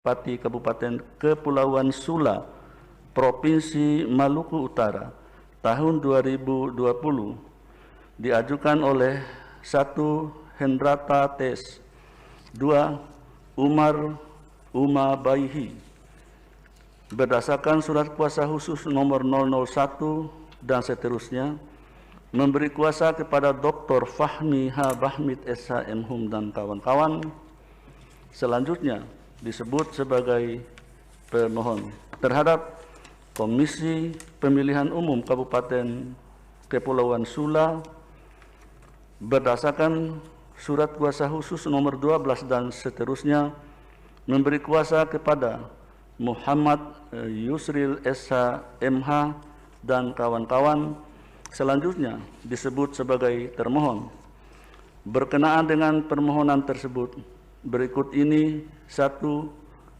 Pati Kabupaten Kepulauan Sula, Provinsi Maluku Utara, tahun 2020, diajukan oleh 1. Hendrata Tes, 2. Umar Umabaihi, berdasarkan surat kuasa khusus nomor 001 dan seterusnya, memberi kuasa kepada Dr. Fahmi H. Bahmid SH MHum dan kawan-kawan. Selanjutnya disebut sebagai pemohon terhadap Komisi Pemilihan Umum Kabupaten Kepulauan Sula berdasarkan surat kuasa khusus nomor 12 dan seterusnya, memberi kuasa kepada Muhammad Yusril SH MH dan kawan-kawan. Selanjutnya disebut sebagai termohon. Berkenaan dengan permohonan tersebut, berikut ini: 1.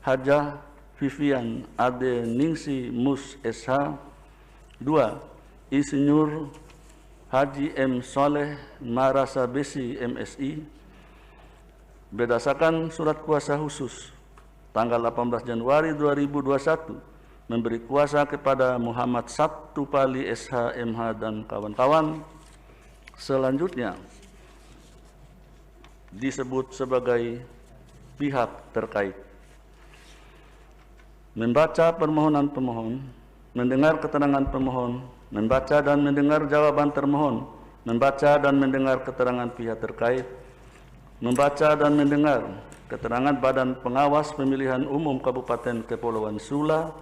Hajah Vivian Ade Ningsi Mus SH, 2. Insinyur Haji M. Soleh Marasa Besi MSI, berdasarkan surat kuasa khusus tanggal 18 Januari 2021, memberi kuasa kepada Muhammad Sabtu Pali SH MH dan kawan-kawan. Selanjutnya disebut sebagai pihak terkait. Membaca permohonan pemohon, mendengar keterangan pemohon, membaca dan mendengar jawaban termohon, membaca dan mendengar keterangan pihak terkait, membaca dan mendengar keterangan Badan Pengawas Pemilihan Umum Kabupaten Kepulauan Sula,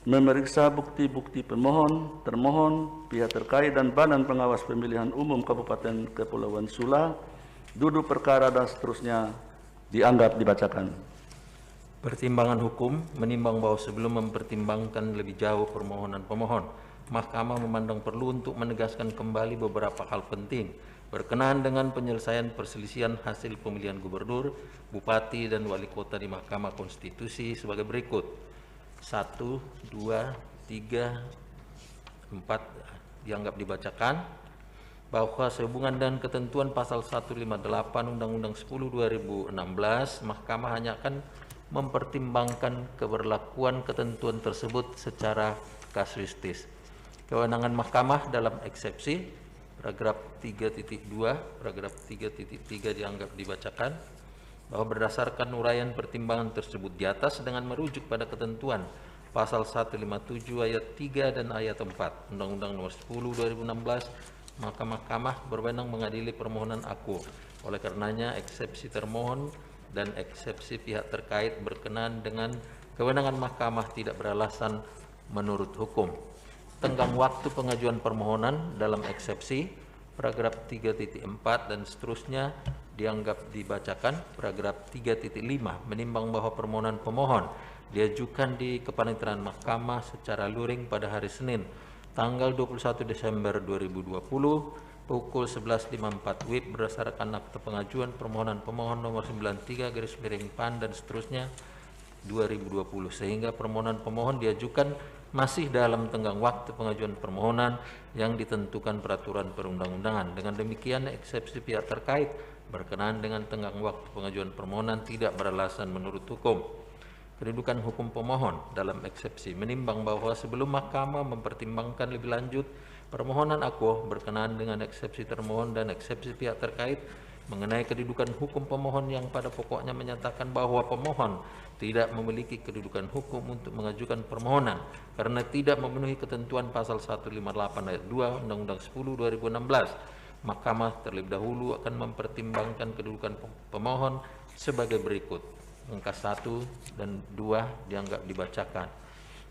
memeriksa bukti-bukti pemohon, termohon, pihak terkait dan Badan Pengawas Pemilihan Umum Kabupaten Kepulauan Sula, duduk perkara dan seterusnya dianggap dibacakan. Pertimbangan hukum menimbang bahwa sebelum mempertimbangkan lebih jauh permohonan pemohon, Mahkamah memandang perlu untuk menegaskan kembali beberapa hal penting berkenaan dengan penyelesaian perselisihan hasil pemilihan gubernur, bupati, dan wali kota di Mahkamah Konstitusi sebagai berikut. 1, 2, 3, 4 dianggap dibacakan. Bahwa sehubungan dengan ketentuan pasal 158 Undang-Undang 10 2016, Mahkamah hanya akan mempertimbangkan keberlakuan ketentuan tersebut secara kasuistis. Kewenangan Mahkamah dalam eksepsi, paragraf 3.2, paragraf 3.3 dianggap dibacakan, bahwa berdasarkan uraian pertimbangan tersebut di atas dengan merujuk pada ketentuan pasal 157 ayat 3 dan ayat 4 Undang-Undang Nomor 10 2016, maka Mahkamah berwenang mengadili permohonan aku. Oleh karenanya, eksepsi termohon dan eksepsi pihak terkait berkenaan dengan kewenangan Mahkamah tidak beralasan menurut hukum. Tenggang waktu pengajuan permohonan dalam eksepsi, paragraf 3.4 dan seterusnya dianggap dibacakan. Paragraf 3.5 menimbang bahwa permohonan pemohon diajukan di kepaniteraan Mahkamah secara luring pada hari Senin tanggal 21 Desember 2020 pukul 11.54 WIB berdasarkan akte pengajuan permohonan pemohon nomor 93/PAN dan seterusnya 2020, sehingga permohonan pemohon diajukan masih dalam tenggang waktu pengajuan permohonan yang ditentukan peraturan perundang-undangan. Dengan demikian, eksepsi pihak terkait berkenaan dengan tenggang waktu pengajuan permohonan tidak beralasan menurut hukum. Kedudukan hukum pemohon dalam eksepsi menimbang bahwa sebelum Mahkamah mempertimbangkan lebih lanjut permohonan aku berkenaan dengan eksepsi termohon dan eksepsi pihak terkait mengenai kedudukan hukum pemohon yang pada pokoknya menyatakan bahwa pemohon tidak memiliki kedudukan hukum untuk mengajukan permohonan karena tidak memenuhi ketentuan pasal 158 ayat 2 Undang-Undang 10 2016, Mahkamah terlebih dahulu akan mempertimbangkan kedudukan pemohon sebagai berikut. Angka 1 dan 2 dianggap dibacakan.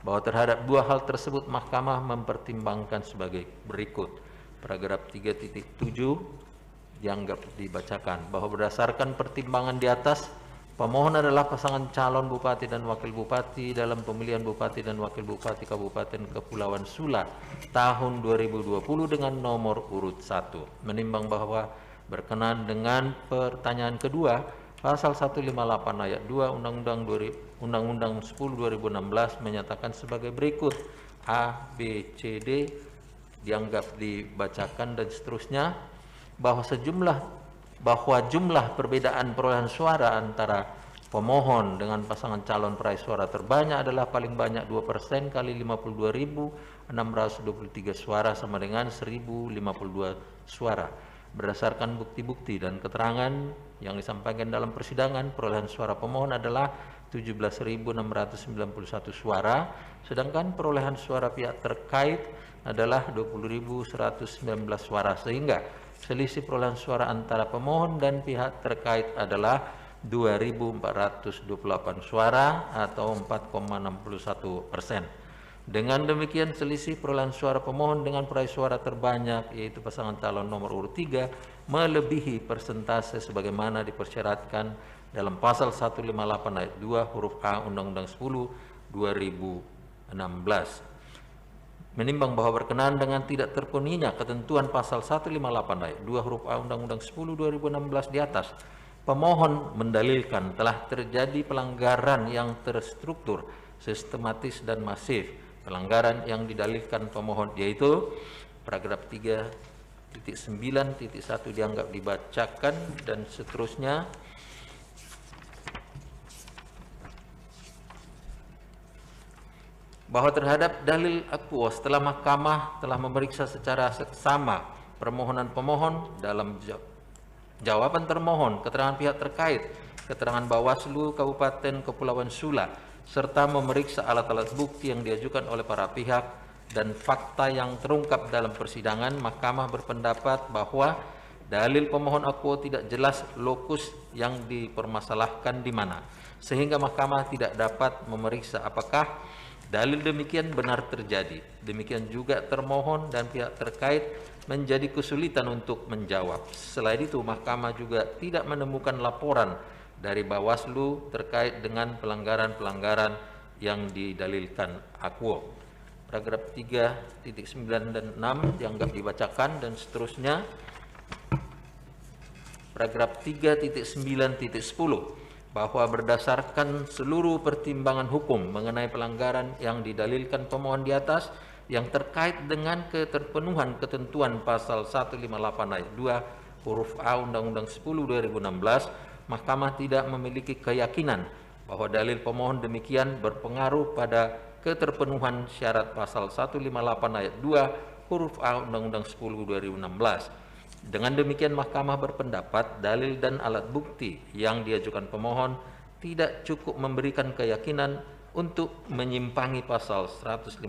Bahwa terhadap dua hal tersebut Mahkamah mempertimbangkan sebagai berikut. Paragraf 3.7 dianggap dibacakan. Bahwa berdasarkan pertimbangan di atas, pemohon adalah pasangan calon bupati dan wakil bupati dalam pemilihan bupati dan wakil bupati Kabupaten Kepulauan Sula tahun 2020 dengan nomor urut 1. Menimbang bahwa berkenaan dengan pertanyaan kedua, Pasal 158 ayat 2 Undang-Undang 10 2016 menyatakan sebagai berikut. A, B, C, D dianggap dibacakan dan seterusnya. Bahwa jumlah perbedaan perolehan suara antara pemohon dengan pasangan calon peraih suara terbanyak adalah paling banyak 2% kali 52.623 suara sama dengan 1.052 suara. Berdasarkan bukti-bukti dan keterangan yang disampaikan dalam persidangan, perolehan suara pemohon adalah 17.691 suara, sedangkan perolehan suara pihak terkait adalah 20.119 suara, sehingga selisih perolehan suara antara pemohon dan pihak terkait adalah 2.428 suara atau 4,61%. Dengan demikian selisih perolehan suara pemohon dengan peraih suara terbanyak yaitu pasangan calon nomor urut 3 melebihi persentase sebagaimana dipersyaratkan dalam pasal 158 ayat 2 huruf A Undang-Undang 10 2016. Menimbang bahwa berkenaan dengan tidak terpenuhinya ketentuan pasal 158 ayat 2 huruf A Undang-Undang 10 2016 di atas, pemohon mendalilkan telah terjadi pelanggaran yang terstruktur, sistematis dan masif. Pelanggaran yang didalilkan pemohon yaitu paragraf 3.9.1 dianggap dibacakan dan seterusnya. Bahwa terhadap dalil akuo setelah mahkamah telah memeriksa secara seksama permohonan pemohon dalam jawaban termohon, keterangan pihak terkait, keterangan Bawaslu Kabupaten Kepulauan Sula, serta memeriksa alat-alat bukti yang diajukan oleh para pihak dan fakta yang terungkap dalam persidangan, mahkamah berpendapat bahwa dalil pemohon akuo tidak jelas lokus yang dipermasalahkan di mana, sehingga mahkamah tidak dapat memeriksa apakah dalil demikian benar terjadi. Demikian juga termohon dan pihak terkait menjadi kesulitan untuk menjawab. Selain itu, mahkamah juga tidak menemukan laporan dari Bawaslu terkait dengan pelanggaran-pelanggaran yang didalilkan akuo. Paragraf 3.9 dan 6 dianggap dibacakan dan seterusnya. Paragraf 3.9.10 bahwa berdasarkan seluruh pertimbangan hukum mengenai pelanggaran yang didalilkan pemohon di atas yang terkait dengan keterpenuhan ketentuan pasal 158 ayat 2 huruf A Undang-Undang 10 2016, mahkamah tidak memiliki keyakinan bahwa dalil pemohon demikian berpengaruh pada keterpenuhan syarat pasal 158 ayat 2 huruf A Undang-Undang 10 2016. Dengan demikian mahkamah berpendapat dalil dan alat bukti yang diajukan pemohon tidak cukup memberikan keyakinan untuk menyimpangi pasal 158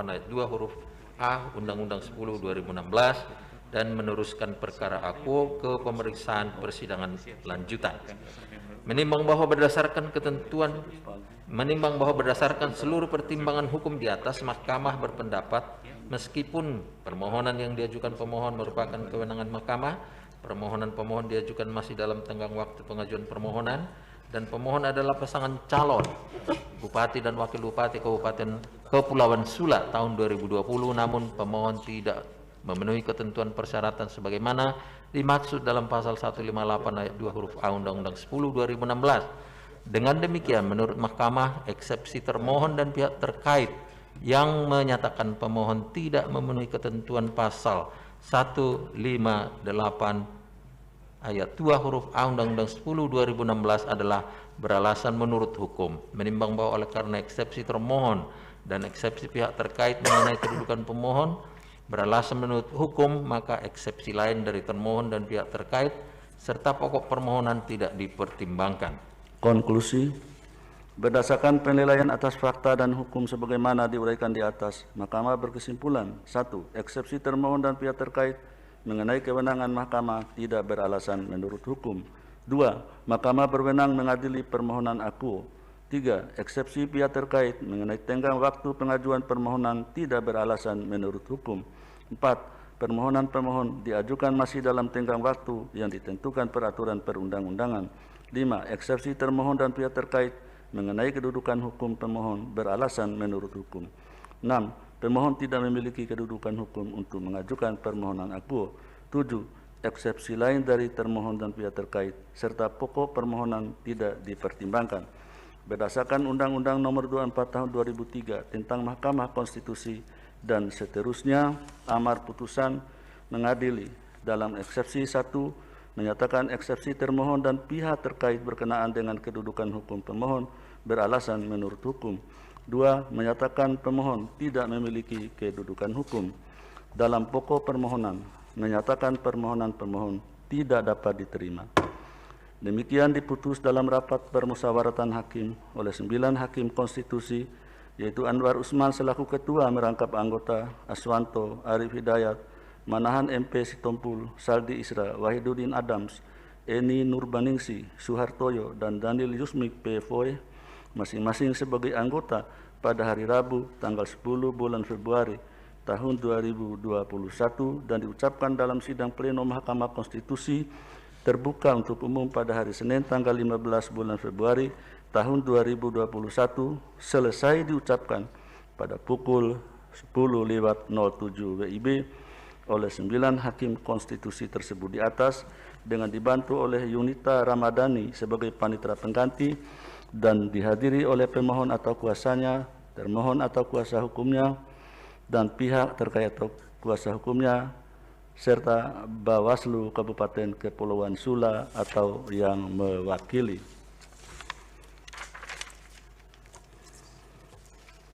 ayat 2 huruf A Undang-Undang 10 2016 dan meneruskan perkara akuo ke pemeriksaan persidangan lanjutan. Menimbang bahwa berdasarkan seluruh pertimbangan hukum di atas, mahkamah berpendapat meskipun permohonan yang diajukan pemohon merupakan kewenangan mahkamah, permohonan pemohon diajukan masih dalam tenggang waktu pengajuan permohonan, dan pemohon adalah pasangan calon Bupati dan Wakil Bupati Kabupaten Kepulauan Sula tahun 2020, namun pemohon tidak memenuhi ketentuan persyaratan sebagaimana dimaksud dalam pasal 158 ayat 2 huruf A Undang-Undang 10 2016. Dengan demikian, menurut mahkamah, eksepsi termohon dan pihak terkait yang menyatakan pemohon tidak memenuhi ketentuan pasal 158 ayat 2 huruf A Undang-Undang 10 2016 adalah beralasan menurut hukum. Menimbang bahwa oleh karena eksepsi termohon dan eksepsi pihak terkait mengenai kedudukan pemohon beralasan menurut hukum, maka eksepsi lain dari termohon dan pihak terkait serta pokok permohonan tidak dipertimbangkan. Konklusi, berdasarkan penilaian atas fakta dan hukum sebagaimana diuraikan di atas, mahkamah berkesimpulan: 1. Eksepsi termohon dan pihak terkait mengenai kewenangan mahkamah tidak beralasan menurut hukum. 2. Mahkamah berwenang mengadili permohonan akuo. 3. Eksepsi pihak terkait mengenai tenggang waktu pengajuan permohonan tidak beralasan menurut hukum. 4. Permohonan pemohon diajukan masih dalam tenggang waktu yang ditentukan peraturan perundang-undangan. 5. Eksepsi termohon dan pihak terkait mengenai kedudukan hukum pemohon beralasan menurut hukum. 6. Pemohon tidak memiliki kedudukan hukum untuk mengajukan permohonan akuo. 7. Eksepsi lain dari termohon dan pihak terkait serta pokok permohonan tidak dipertimbangkan. Berdasarkan Undang-Undang Nomor 24 Tahun 2003 tentang Mahkamah Konstitusi dan seterusnya, amar putusan mengadili dalam eksepsi 1 menyatakan eksepsi termohon dan pihak terkait berkenaan dengan kedudukan hukum pemohon beralasan menurut hukum. 2. Menyatakan pemohon tidak memiliki kedudukan hukum. Dalam pokok permohonan, menyatakan permohonan pemohon tidak dapat diterima. Demikian diputus dalam rapat permusyawaratan hakim oleh 9 hakim konstitusi, yaitu Anwar Usman selaku ketua merangkap anggota, Aswanto, Arif Hidayat, Manahan MP Sitompul, Saldi Isra, Wahiduddin Adams, Eni Nurbaningsi, Suhartoyo, dan Daniel Yusmik PFOE, masing-masing sebagai anggota pada hari Rabu tanggal 10 bulan Februari tahun 2021 dan diucapkan dalam sidang pleno Mahkamah Konstitusi terbuka untuk umum pada hari Senin tanggal 15 bulan Februari tahun 2021 selesai diucapkan pada pukul 10:07 WIB oleh 9 hakim konstitusi tersebut di atas dengan dibantu oleh Yunita Ramadhani sebagai panitera pengganti dan dihadiri oleh pemohon atau kuasanya, termohon atau kuasa hukumnya, dan pihak terkait atau kuasa hukumnya, serta Bawaslu Kabupaten Kepulauan Sula atau yang mewakili.